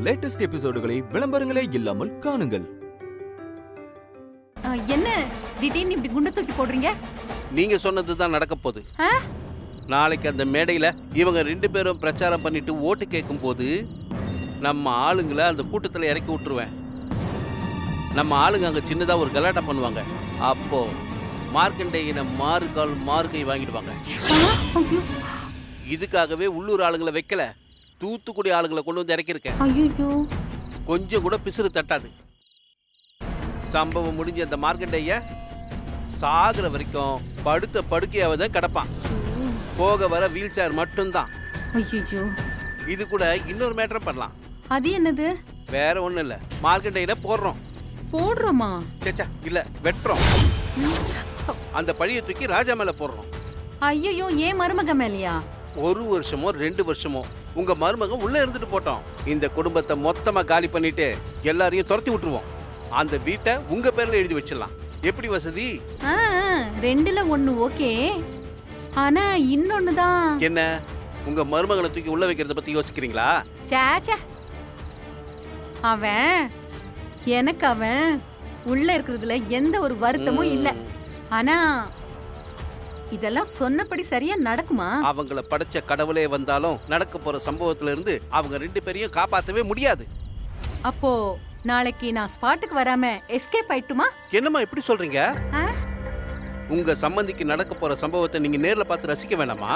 Latest எபிசோடுகளை விளம்பரங்களே இல்லாமல் காணுங்கள். என்ன திடீர்னு இப்படி குண்டு தூக்கி போடுறீங்க? நீங்க சொன்னதுதான் நடக்க போகுது. நாளைக்கு அந்த மேடையில இவங்க 2 பேரும் பிரச்சாரம் பண்ணிட்டு ஓட்டு கேட்கும் போது நம்ம ஆளுங்களை அந்த கூட்டத்தில் இறக்கி விட்டுருவேன். நம்ம ஆளுங்க அங்க சின்னதா ஒரு கலாட்டா பண்ணுவாங்க. அப்போ மார்க்கண்டேயனை மார்க்கை வாங்கிடுவாங்க. இதுக்காகவே உள்ளூர் ஆளுங்களை வைக்கல, தூத்துக்குடி ஆளுங்களை கொண்டு வந்து இறக்கியிருக்கேன். கொஞ்சம் கூட பிசுறு தட்டாது. சம்பவம் முடிஞ்ச அந்த மார்க்கண்டேய சாகுற வரைக்கும் படுத்த படுக்கையாவதான் கிடப்பான். போக வர வீல் சேர் மட்டும்தான். இது கூட இன்னொரு மேட்டர் பண்ணலாம். அது என்னது? வேற ஒண்ணும் இல்ல, மார்க்கண்டேயனை போடுறோமா? சேச்சா இல்ல, வெட்டுறோம். அந்த பழியை தூக்கி ராஜா மேல போடுறோம். ஐயோ, ஏன் மருமக மேலையா? 1 வருஷமோ 2 வருஷமோ உங்க மருமகன் உள்ள இருந்துட்டு போட்டோம். இந்த குடும்பத்தை மொத்தமா காலி பண்ணிட்டு எல்லாரையும் துரத்தி விட்டுருவோம். அந்த வீட்டை உங்க பேர்ல எழுதி வச்சிடலாம். எப்படி வசதி? 2ல 1 ஓகே. ஆனா இன்னொன்னுதான். என்ன? உங்க மருமகனை தூக்கி உள்ள வைக்கிறத பத்தி யோசிக்கிறீங்களா? சாச்சா, அவன் உள்ள இருக்கிறதுல எந்த ஒரு வருத்தமும் இல்ல. ஆனா இதெல்லாம் சொன்னபடி சரியா நடக்குமா? அவங்கள படைச்ச கடவுளே வந்தாலும் நடக்க போற சம்பவத்துல இருந்து அவங்க 2 பேரையும் காப்பாற்றவே முடியாது. அப்போ நாளைக்கு நான் ஸ்பாட்டுக்கு வராம எஸ்கேப் ஆயிட்டுமா? என்னம்மா இப்படி சொல்றீங்க? உங்க சம்பந்திக்கு நடக்க போற சம்பவத்தை நீங்க நேர்ல பார்த்து ரசிக்க வேணாமா?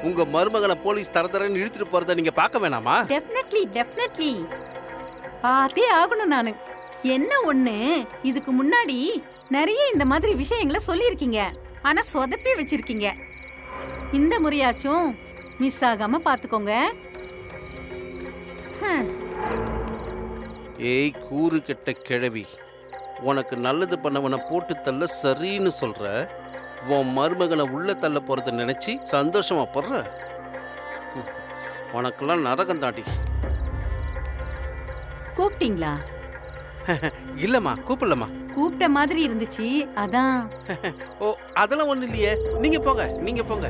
உங்க மருமகனை போலீஸ் தரதரன்னு இழுத்துட்டு போறத நீங்க பார்க்க வேணாமா? டெஃபினெட்லி பார்த்தே ஆகணும் நானு. என்ன ஒண்ணு, இதுக்கு முன்னாடி நிறைய இந்த மாதிரி விஷயங்களை சொல்லியிருக்கீங்க, ஆனா சொதப்பி வச்சிருக்கீங்க. இந்த முறையாச்சும் மிஸ் ஆகாம பாத்துக்கோங்க. ஏய் கூறு கெட்ட கிழவி, உனக்கு நல்லது பண்ணவனை போட்டு தள்ள சரின்னு சொல்ற, உன் மருமகனை உள்ள தள்ள போறத நினைச்சு சந்தோஷமா போடுற. உனக்கெல்லாம் நரகம் தாண்டி. கூப்பிட்டீங்களா? இல்லம்மா, கூப்பிடலம்மா. கூப்பிட்ட மாதிரி இருந்துச்சு, அதான். ஓ, அதெல்லாம் ஒண்ணு இல்லையே. நீங்க போங்க.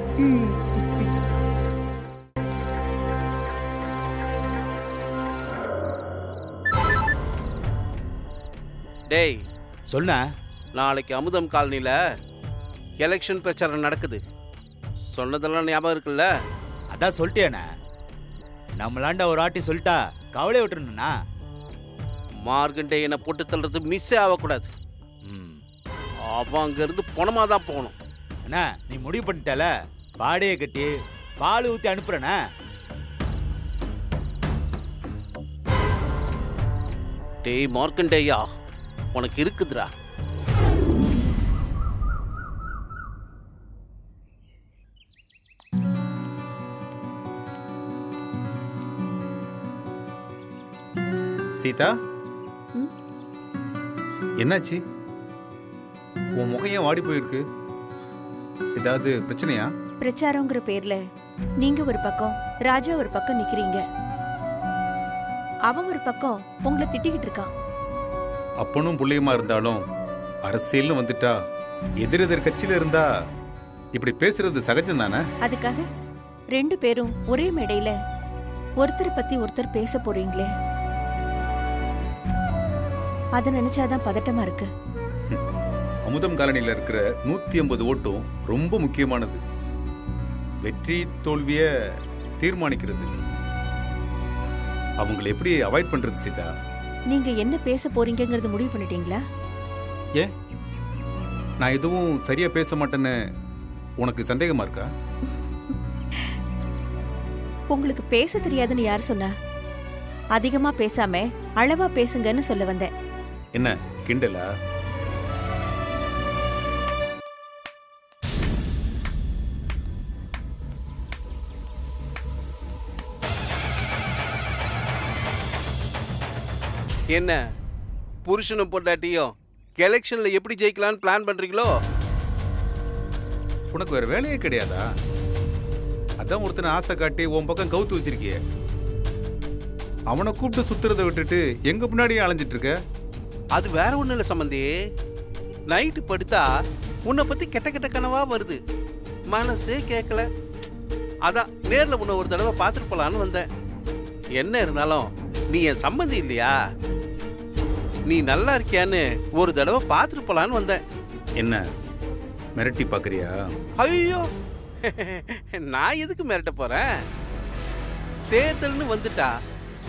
டேய் சொன்ன, நாளைக்கு அமுதம் காலனில எலெக்ஷன் பிரச்சாரம் நடக்குது. சொன்னதெல்லாம் ஞாபகம் இருக்குல்ல? அதான் சொல்லிட்டேண்ணா. நம்மளாண்ட ஒரு ஆட்டி சொல்லிட்டா கவலை விட்டுருணுண்ணா. மார்க்கண்டேயனை போட்டு தள்ளுறது மிஸ் ஆகக்கூடாது. அவன் அங்க இருந்து பணமா தான் போகணும். அண்ணா, நீ முடிவு பண்ணிட்டால, பாடையை கட்டி பால் ஊத்தி அனுப்புறேண்ணா. டேய் மார்க்கண்டேயா, உனக்கு இருக்குதுடா. சீதா, என்னாச்சு? உன் முகம் ஏன் வாடி போயிருக்கு? ஏதாவது பிரச்சனையா? பிரச்சாரங்கிற பேர்ல நீங்க ஒரு பக்கம், ராஜா ஒரு பக்கம் நிக்கிறீங்க. அவன் ஒரு பக்கம் உங்களை திட்டிக்கிட்டு இருக்கான். அப்பனும் புள்ளையுமா இருந்தாலும் அரசியல்னு வந்துட்டா, எதிரெதிர் கட்சியில இருந்தா இப்படி பேசுறது சகஜம் தானே? அதுக்காக 2 பேரும் ஒரே மேடையில ஒருத்தர் பத்தி ஒருத்தர் பேச போறீங்களே, அத நினைச்சாதான் பதட்டமா இருக்கு. அமுதம் காலனில இருக்கிற 150 ஓட்டும் ரொம்ப முக்கியமானது. வெற்றி தோல்விய தீர்மானிக்கிறது. அவங்களை எப்படி அவாய்ட் பண்றது சீதா? நீங்க என்ன பேச போறீங்கிறது முடிவு பண்ணிட்டீங்களா? ஏன், நான் எதுவும் சரியா பேச மாட்டேன்னு உனக்கு சந்தேகமா இருக்கா? உங்களுக்கு பேச தெரியாதுன்னு யார் சொன்னா? அதிகமா பேசாம அளவா பேசுங்கன்னு சொல்ல வந்தேன். என்ன கிண்டலா? என்ன புருஷனும் பொண்டாட்டியும் எலெக்ஷன்ல எப்படி ஜெயிக்கலாம்னு பிளான் பண்றீங்களோ? உனக்கு வேற வேலையே கிடையாதா? அதான் ஒருத்தனை ஆசை காட்டி உன் பக்கம் கவுத்து வச்சிருக்கிய. அவனை கூப்பிட்டு சுத்துறதை விட்டுட்டு எங்க பின்னாடியே அலைஞ்சிட்டு இருக்க. அது வேற ஒண்ணும் இல்லை சம்பந்தி. நைட்டு படுத்தா உன்னை பத்தி கெட்ட கெட்ட கனவா வருது, மனசே கேட்கல. அதான் நேரில் உன்னை ஒரு தடவை பார்த்துட்டு போலான்னு வந்தேன். என்ன இருந்தாலும் நீ என் சம்மந்தி இல்லையா? நீ நல்லா இருக்கியான்னு ஒரு தடவை பார்த்துட்டு போலான்னு வந்தேன். என்ன மிரட்டி பார்க்குறியா? ஐயோ, நான் எதுக்கு மிரட்ட போறேன்? தேர்தல்னு வந்துட்டா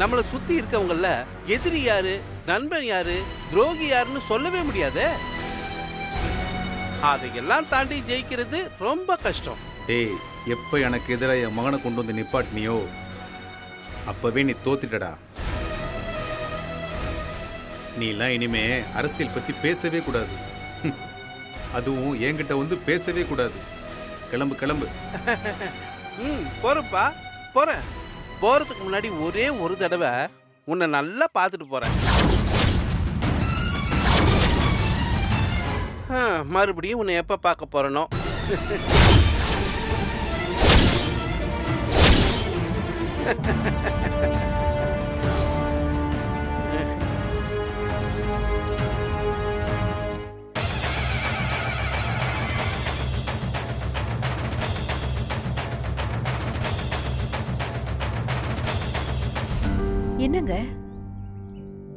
நம்மளை சுத்தி இருக்கவங்கள எதிரி யாரு, நண்பன் யாரு, துரோகி யாருன்னு சொல்லவே முடியாது. அதையெல்லாம் தாண்டி ஜெயிக்கிறது ரொம்ப கஷ்டம். டேய், எப்போ எனக்கு எதிராக என் மகனை கொண்டு வந்து நிப்பாட்டினியோ அப்பவே நீ தோத்துட்டடா. நீலாம் இனிமே அரசியல் பத்தி பேசவே கூடாது. அதுவும் என்கிட்ட வந்து பேசவே கூடாது. கிளம்பு கிளம்பு. போறப்பா, போறேன். போறதுக்கு முன்னாடி ஒரே ஒரு தடவை உன்னை நல்லா பார்த்துட்டு போறேன். மறுபடியும் உன்னை எப்ப பார்க்க போறனோ. என்னங்க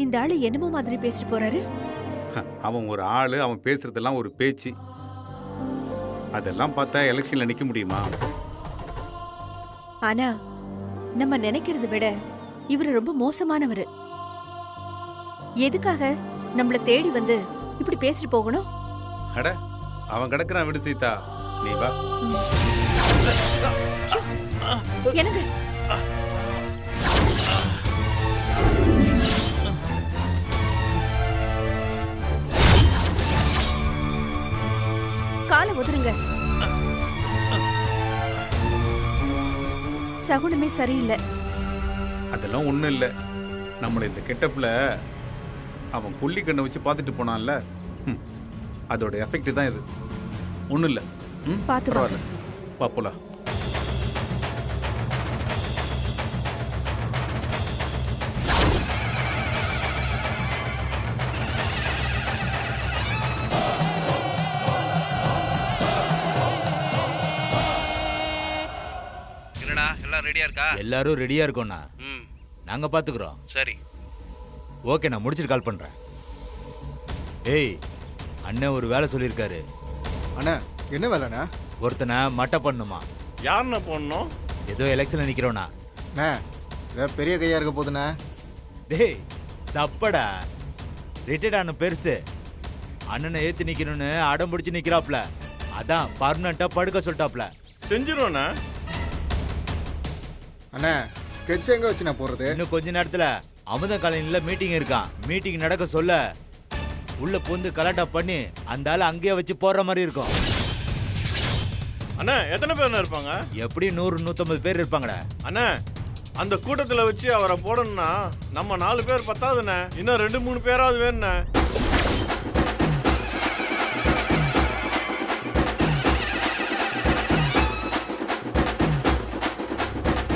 இந்த ஆளு என்னமோ மாதிரி பேசிட்டு போறாரு? அவன் ஒரு ஆளு, அவன் பேசுறதெல்லாம் ஒரு பேச்சு. அதெல்லாம் பார்த்தா எலெக்ஷன்ல நிக்க முடியுமா? ஆனா நம்ம நினைக்கிறத விட இவரு ரொம்ப மோசமானவரு. எதுக்காக நம்மள தேடி வந்து இப்படி பேசிட்டு போகணும்? அட, அவன் கிடக்குறான், விடு சீதா, நீ வா. எனக்கு காலை உதருங்க. சகுனமே சரியில்லை. அதெல்லாம் ஒண்ணும் இல்ல. நம்மள இந்த கெட்டப்ல அவன் புள்ளி கண்ணை வச்சு பார்த்துட்டு போனான்ல, அதோட எஃபெக்ட் தான் இது. ஒண்ணும் இல்ல. பார்த்து பரவாயில்ல, பாப்போலாம். என்னடா எல்லாம் ரெடியா இருக்கா? எல்லாரும் ரெடியா இருக்கோண்ணா. நாங்க பாத்துக்கிறோம். சரி, ஓகே, நான் முடிச்சிட்டு கால் பண்றேன். ஏய், அண்ணன் ஒரு வேலை சொல்லியிருக்காரு. அண்ணா, என்ன வேலைண்ணா? ஒருத்தனை மட்டை பண்ணுமா. யாருண்ணா போடணும்? ஏதோ எலெக்ஷன்ல நிக்கிறோண்ணா. அண்ணா, இதை பெரிய கையா இருக்க போதுண்ணா. டேய் சப்படா, ரிட்டையர்ட் ஆன பெருசு அண்ணனை ஏத்தி நிக்கணும்னு அடம் பிடிச்சு நிக்கிறாப்ல. அதான் பர்மனண்டா படுக்க சொல்லிட்டாப்ல. செஞ்சிருவேண்ணா. அண்ணா, ஸ்கெட்ச் எங்க வச்சு நான் போறது? இன்னும் கொஞ்ச நேரத்துல அமுத காலனில மீட்டிங் இருக்கான். மீட்டிங் நடக்க சொல்ல உள்ள பூந்து கலாட்டா பண்ணி அந்த ஆளை அங்கேயே வச்சு போடுற மாதிரி இருக்கும். அண்ணா, எத்தனை பேர் இருப்பாங்க? எப்படி 100-150 பேர் இருப்பாங்கடா. அண்ணா, அந்த கூட்டத்துல வச்சு அவரை போடணும்னா நம்ம 4 பேர் பத்தாதுண்ணே. இன்னும் 2-3 பேராவது வேணுண்ணே.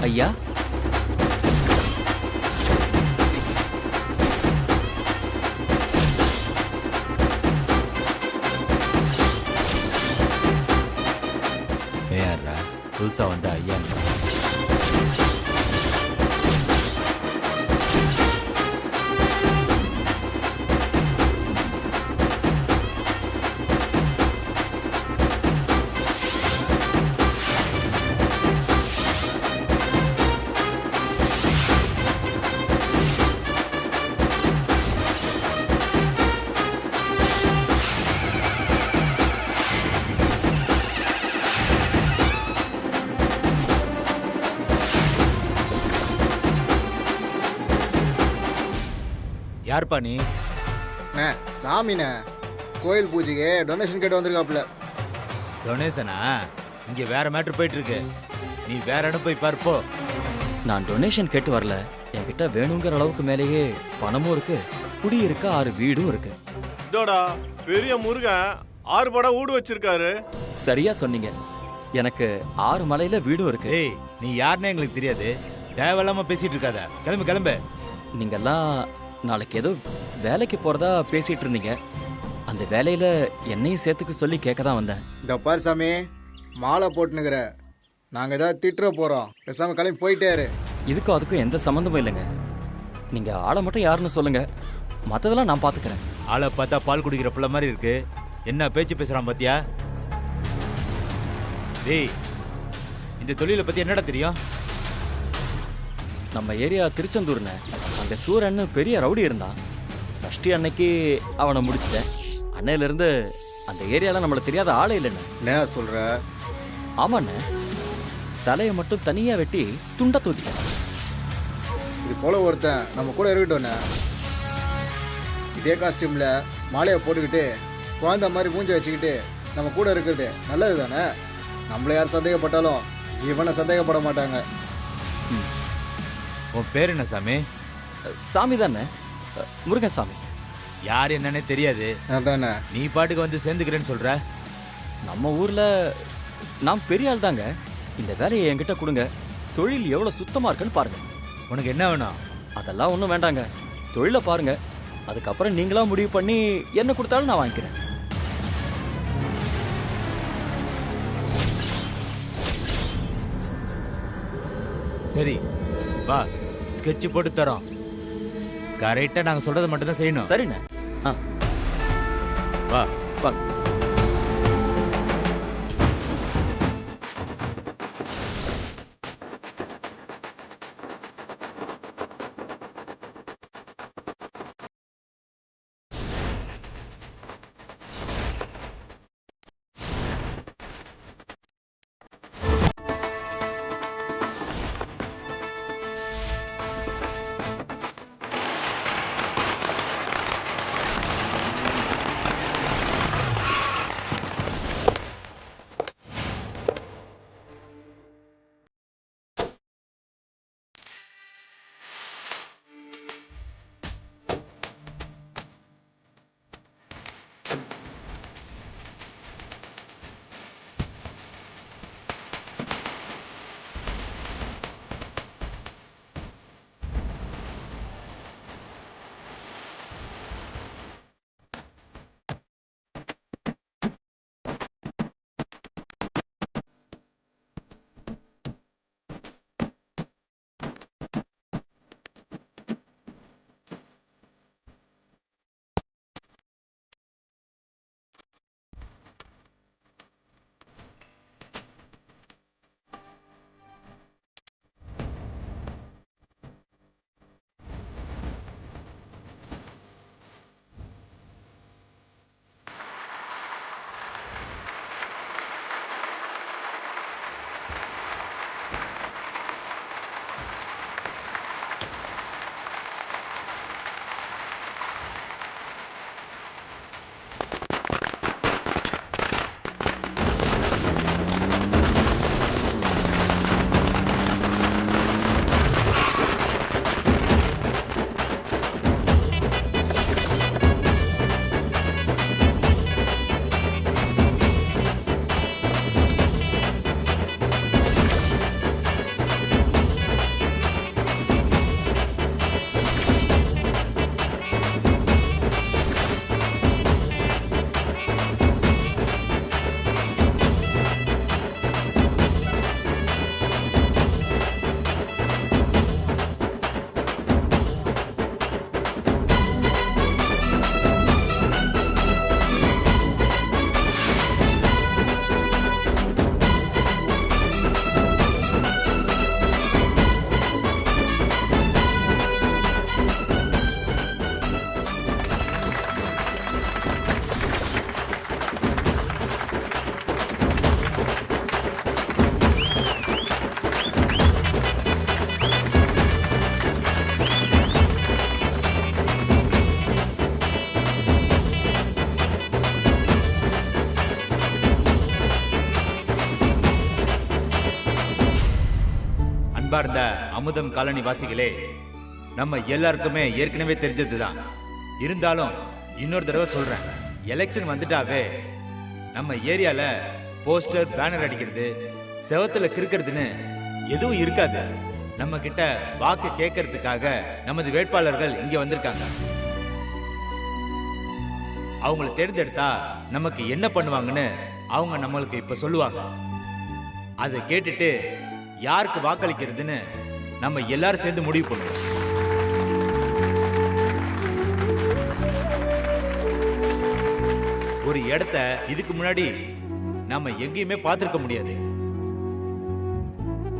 ஐயா, ஏறா புதுசா வந்த ஐயா. யார்ப்பா நீ? அண்ணா, சாமிண்ணே, கோயில் பூஜைக்கு டொனேஷன் கேட்டு வந்திருக்காப்புல. டொனேஷனா? இங்க வேற மேட்ரு போயிட்டு இருக்கு. நீ வேற இடம் போய் பார்ப்போ. நான் டொனேஷன் கேட்டு வரல. என்கிட்ட வேணுங்கிற அளவுக்கு மேலேயே பணமும் இருக்கு, குடி இருக்க 6 வீடும் இருக்கு. இதோடா பெரிய முருகன் 6 படம் வீடு வச்சிருக்காரு. சரியா சொன்னீங்க. எனக்கு 6 மலையில வீடும் இருக்கு. ஏய், நீ யாருன்னு எங்களுக்கு தெரியாது. தேவையில்லாம பேசிட்டு இருக்காத. கிளம்பு கிளம்பு. நீங்கெல்லாம் நாளைக்கு ஏதோ வேலைக்கு போறதா பேசிட்டு இருந்தீங்க. அந்த வேலையில என்னையும் சேர்த்துக்க சொல்லி கேட்க தான் வந்தேன். இந்த பார் சாமி, மாலை போட்டுனுக்கிற. நாங்கள் ஏதாவது திட்டுற போகிறோம். பேசாமல் கிளம்பி போயிட்டே இரு. இதுக்கும் அதுக்கும் எந்த சம்மந்தமும் இல்லைங்க. நீங்க ஆளை மட்டும் யாருன்னு சொல்லுங்க, மற்றதெல்லாம் நான் பார்த்துக்கிறேன். ஆளை பார்த்தா பால் குடிக்கிற பிள்ளை மாதிரி இருக்கு. என்ன பேச்சு பேசுறான் பாத்தியா? டேய், இந்த தொழிலை பத்தி என்னடா தெரியும்? நம்ம ஏரியா திருச்செந்தூர்னு, அங்கே சூரன்னு பெரிய ரவுடி இருந்தான். சஷ்டி அன்னைக்கு அவனை முடிச்சிட்டேன். அன்னையிலேருந்து அந்த ஏரியாவில் நம்மளுக்கு தெரியாத ஆளே இல்லைண்ணே. என்ன சொல்ற? ஆமாண்ணே, தலையை மட்டும் தனியாக வெட்டி துண்டை தூக்கிட்டேன். இது போல ஒருத்தன் நம்ம கூட இருக்கட்டும்ண்ணே. இதே காஸ்டியூம்ல மாலையை போட்டுக்கிட்டு குழந்த மாதிரி மூஞ்ச வச்சுக்கிட்டு நம்ம கூட இருக்கிறது நல்லது தானே? நம்மள யார் சந்தேகப்பட்டாலும் இவனை சந்தேகப்பட மாட்டாங்க. உன் பேர் என்ன சாமி? சாமி தானே, முருகன் சாமி. யார் என்னன்னே தெரியாது. அதானே நீ பாட்டுக்கு வந்து சேர்ந்துக்கிறேன்னு சொல்ற. நம்ம ஊரில் நான் பெரிய ஆள் தாங்க. இந்த வேலையை என்கிட்ட கொடுங்க, தொழில் எவ்வளோ சுத்தமாக இருக்குன்னு பாருங்க. உனக்கு என்ன வேணும்? அதெல்லாம் ஒன்றும் வேண்டாங்க, தொழிலை பாருங்க. அதுக்கப்புறம் நீங்களா முடிவு பண்ணி என்ன கொடுத்தாலும் நான் வாங்கிக்கிறேன். சரி வா, ஸ்கெட்ச் போட்டு தரோம். கரெக்டா நாங்க சொல்றதை மட்டும் தான் செய்யணும். சரிண்ணே. ஆ வா வா. அன்பார்ந்த அமுதம் காலனி வாசிகளே, நம்ம எல்லாருக்குமே ஏற்கனவே தெரிஞ்சதுதான். இருந்தாலும் இன்னொரு தடவை சொல்றேன், எலெக்ஷன் வந்துட்டாவே நம்ம ஏரியால போஸ்டர் பேனர் அடிக்கிறது செவத்துல கிறுக்கிறதுன்னு எதுவும் இருக்காது. நம்ம கிட்ட வாக்கு கேட்கறதுக்காக நமது வேட்பாளர்கள் இங்க வந்திருக்காங்க. அவங்களை தேர்ந்தெடுத்தா நமக்கு என்ன பண்ணுவாங்கன்னு அவங்க நம்மளுக்கு இப்ப சொல்லுவாங்க. அதை கேட்டுட்டு யாருக்கு வாக்களிக்கிறதுன்னு நம்ம எல்லாரும் சேர்ந்து முடிவு பண்ணுவோம். இடத்த இதுக்கு முன்னாடி நம்ம எங்கேயுமே பார்த்திருக்க முடியாது.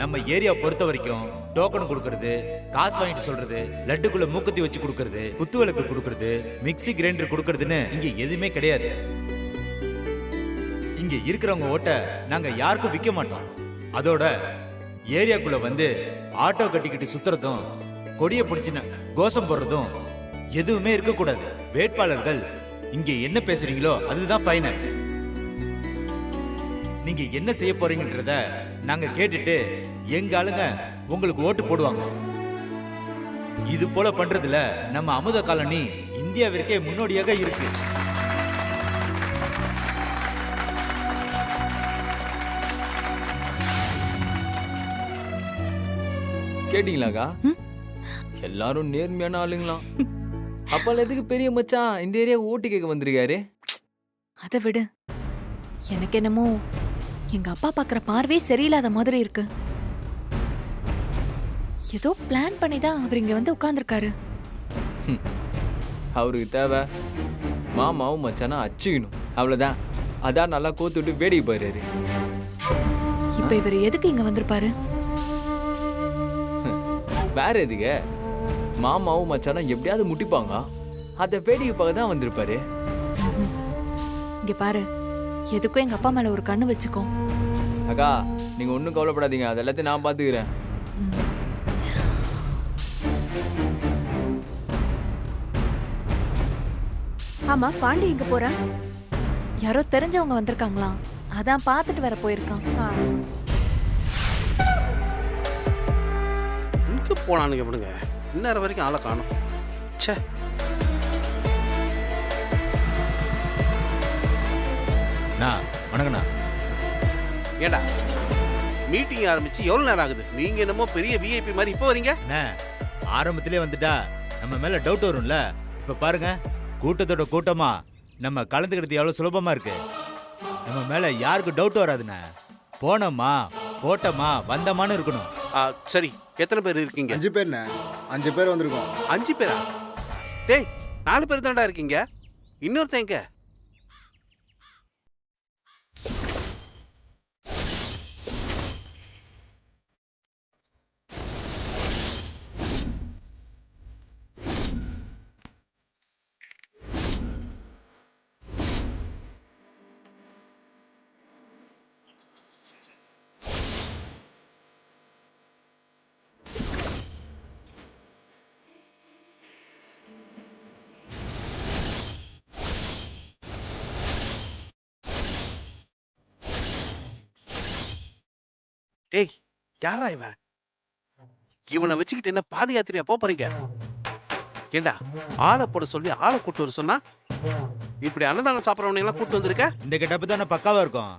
நம்ம ஏரியா பொறுத்த வரைக்கும் டோக்கன் கொடுக்கறது, காசு வாங்கிட்டு சொல்றது, லட்டுக்குள்ள மூக்குத்தி வச்சு கொடுக்கறது, குத்துவிளக்கு கொடுக்கறது, மிக்ஸி கிரைண்டர் கொடுக்கறதுன்னு இங்க எதுவுமே கிடையாது. இங்க இருக்கிறவங்க ஓட்ட நாங்க யாருக்கும் விற்க மாட்டோம். அதோட ஏரியாக்குள்ள வந்து ஆட்டோ கட்டிக்கிட்டு சுத்துறதும், கொடிய பிடிச்சின கோஷம் போடுறதும் எதுவுமே இருக்கக்கூடாது. வேட்பாளர்கள் இங்க என்ன பேசுறீங்களோ அதுதான் ஃபைனல். நீங்க என்ன செய்ய போறீங்கன்றத நாங்க கேட்டுட்டு எங்க ஆளுங்க உங்களுக்கு ஓட்டு போடுவாங்க. இது போல பண்றதுல நம்ம அமுத காலனி இந்தியாவிற்கே முன்னோடியாக இருக்கு. கேட்டீங்களாக்கா? எல்லாரும் நேர்மையான ஆளுங்களாம். அப்பால எதுக்கு பெரிய மச்சான் இந்த ஏரியா ஓட்டு கேட்க வந்திருக்காரு? அதை விடு. எனக்கு என்னமோ எங்க அப்பா பாக்குற பார்வையே சரியில்லாத மாதிரி இருக்கு. ஏதோ பிளான் பண்ணி தான் அவர் இங்க வந்து உட்கார்ந்துருக்காரு. அவருக்கு தேவை மாமாவும் மச்சானா அச்சுக்கணும், அவ்வளவுதான். அதான் நல்லா கோத்து விட்டு வேடிக்கை போயிடுறாரு. இப்ப இவர் எதுக்கு இங்க வந்திருப்பாரு? வேற எதுக்கு? மாமாவும் மச்சானா எப்படியாவது முட்டிப்பாங்க, அதை வேடிக்கை பார்க்க தான் வந்திருப்பாரு. இங்க பாரு, எதுக்கும் எங்க அப்பா மேல ஒரு கண்ணு வச்சுக்கோ. அக்கா நீங்க ஒன்றும் கவலைப்படாதீங்க, அது எல்லாத்தையும் நான் பார்த்துக்கிறேன். ஆமா, பாண்டி எங்க போறா? யாரோ தெரிஞ்சவங்க வந்திருக்காங்களாம், அதான் பார்த்துட்டு வர போயிருக்கான். எங்க போனானுங்க விடுங்க, இந்நேரம் வரைக்கும் ஆளை காணும். ச்சே, வணக்கண்ணா. ஏடா மீட்டிங் ஆரம்பிச்சு எவ்வளவு நேரம் ஆகுது? நீங்க என்னமோ பெரிய விஐபி மாதிரி இப்போ வரீங்க. ஆரம்பத்திலே வந்துட்டா நம்ம மேல டவுட் வரும்ல. இப்ப பாருங்க, கூட்டத்தோட கூட்டமா நம்ம கலந்துக்கிறது எவ்வளவு சுலபமா இருக்கு. நம்ம மேல யாருக்கு டவுட் வராதுண்ணா. போனோமா போட்டோமா வந்தமான்னு இருக்கணும். சரி, எத்தனை பேர் இருக்கீங்க? 5 பேர்ண்ணே. 5 பேர் வந்திருக்கோம். 5 பேரா? டேய் 4 பேர் தான்டா இருக்கீங்க, இன்னொருத்தன் எங்க? டேய் யாரா இவன்? இவனை வச்சுக்கிட்டு என்ன பாத யாத்திரையா போறீங்க? ஏண்டா ஆளை போட சொல்லி ஆளை கூட்டு வர சொன்னா இப்படி அன்னதானம் சாப்பிட்றவனை எல்லாம் கூட்டு வந்திருக்க? இந்த கெட்டப்பு தானே பக்காவா இருக்கும்,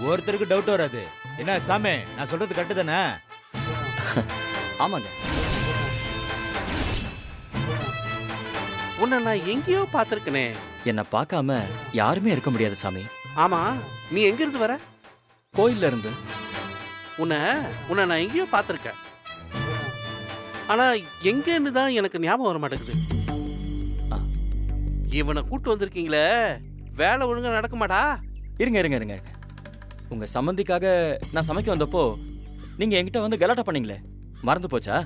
ஒருத்தருக்கு டவுட் வராது. என்ன சாமி, நான் சொல்றது கரெக்டு தானே? ஆமாங்க. உன்னை நான் எங்கேயோ பார்த்திருக்கனே. என்னை பார்க்காம யாருமே இருக்க முடியாது சாமி. ஆமா, நீ எங்க இருந்து வர? கோயில்ல இருந்து. உன்னை நான் எங்கேயோ பார்த்திருக்கேன், ஆனா எங்கன்னு தான் எனக்கு ஞாபகம் வர மாட்டேங்குது. இவனை கூட்டு வந்திருக்கீங்களே, வேலை ஒழுங்கா நடக்க மாட்டா? இருங்க இருங்க இருங்க, உங்க சம்மந்திக்காக நான் சமைக்க வந்தப்போ நீங்க என்கிட்ட வந்து கலாட்டா பண்ணீங்களே, மறந்து போச்சா?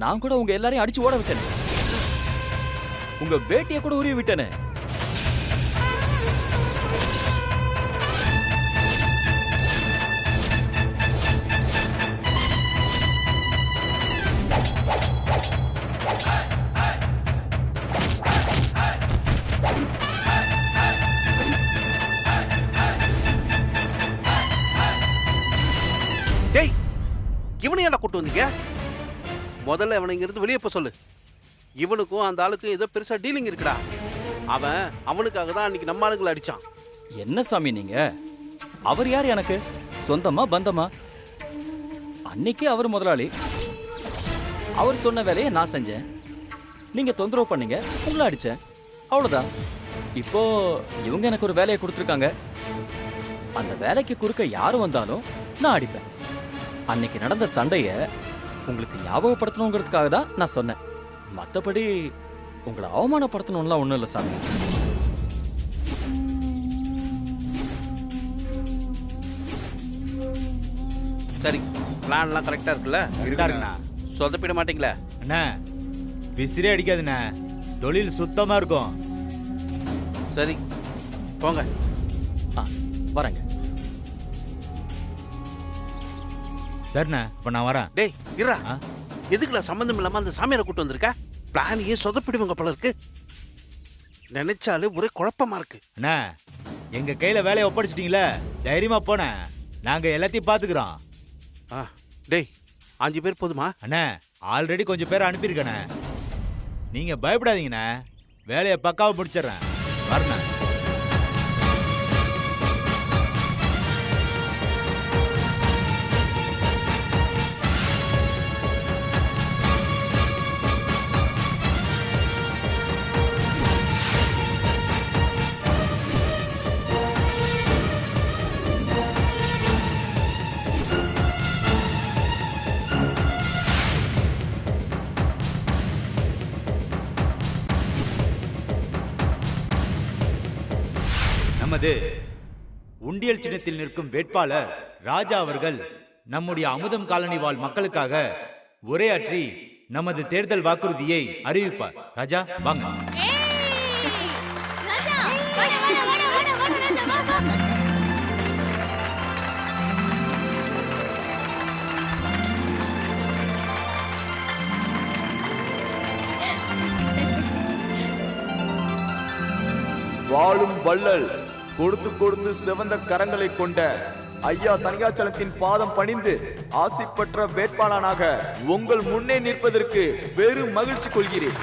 நான் கூட உங்க எல்லாரையும் அடிச்சு ஓட விட்டேனே, உங்க வேட்டியை கூட உருவி விட்டேனே. டேய் இவனை என்ன கூட்டு வந்தீங்க? முதல்ல இவனை இங்க இருந்து வெளியே போக சொல்லு. இவனுக்கும் அந்த ஆளுக்கும் ஏதோ பெருசா டீலிங் இருக்குடா. அவனுக்காக தான் அன்னைக்கு நம்ம ஆளுங்களை அடிச்சான். என்ன சாமி நீங்க? அவர் யார் எனக்கு? சொந்தமா பந்தமா? அன்னைக்கு அவர் முதலாளி, அவர் சொன்ன வேலையை நான் செஞ்சேன், நீங்க தொந்தரவு பண்ணீங்க, உங்களை அடிச்சேன், அவ்வளவுதான். இப்போ இவங்க எனக்கு ஒரு வேலையை கொடுத்துருக்காங்க, அந்த வேலைக்கு குறுக்க யாரும் வந்தாலும் நான் அடிப்பேன். அன்னைக்கு நடந்த சண்டைய உங்களுக்கு ஞாபகப்படுத்தணுங்கிறதுக்காக தான் நான் சொன்னேன், மற்றபடி உங்களை அவமானப்படுத்தணும்லாம் ஒன்றும் இல்லை சாமி. சரி, பிளான்லாம் கரெக்டா இருக்குல்ல? இருக்குண்ணா. சொதப்பிட மாட்டீங்களா? அண்ணா விசிறே அடிக்காதுண்ணா, தொழில் சுத்தமா இருக்கும். சரி போங்க. வரேங்க. சரிண்ணா, இப்ப நான் வரேன். டேய் இருடா, எதுக்குடா சம்பந்தம் இல்லாம அந்த சாமியாரை கூட்டு வந்திருக்க? பிளானையே சொதப்பிடுவாங்க போல இருக்கு. நினைச்சாலே ஒரே குழப்பமா இருக்கு. அண்ணா எங்க கையில வேலையை ஒப்படைச்சிட்டீங்களே, தைரியமா போனேன், நாங்க எல்லாத்தையும் பாத்துக்கிறோம். டேய் 5 பேர் போதுமா? அண்ணா ஆல்ரெடி கொஞ்சம் பேர் அனுப்பியிருக்கண்ணே, நீங்க பயப்படாதீங்கண்ணே, வேலையை பக்காவா முடிச்சிடுறேன். வரண்ணா. நமது உண்டியல் சின்னத்தில் நிற்கும் வேட்பாளர் ராஜா அவர்கள் நம்முடைய அமுதம் காலனி வாழ் மக்களுக்காக உரையாற்றி நமது தேர்தல் வாக்குறுதியை அறிவிப்பார். ராஜா வாங்க. வாழும் வள்ளல், கொடுத்து கொடுத்து சிவந்த கரங்களை கொண்ட ஐயா தனியாச்சலத்தின் பாதம் பணிந்து ஆசி பெற்ற வேட்பாளனாக உங்கள் முன்னே நிற்பதற்கு பெரும் மகிழ்ச்சி கொள்கிறேன்.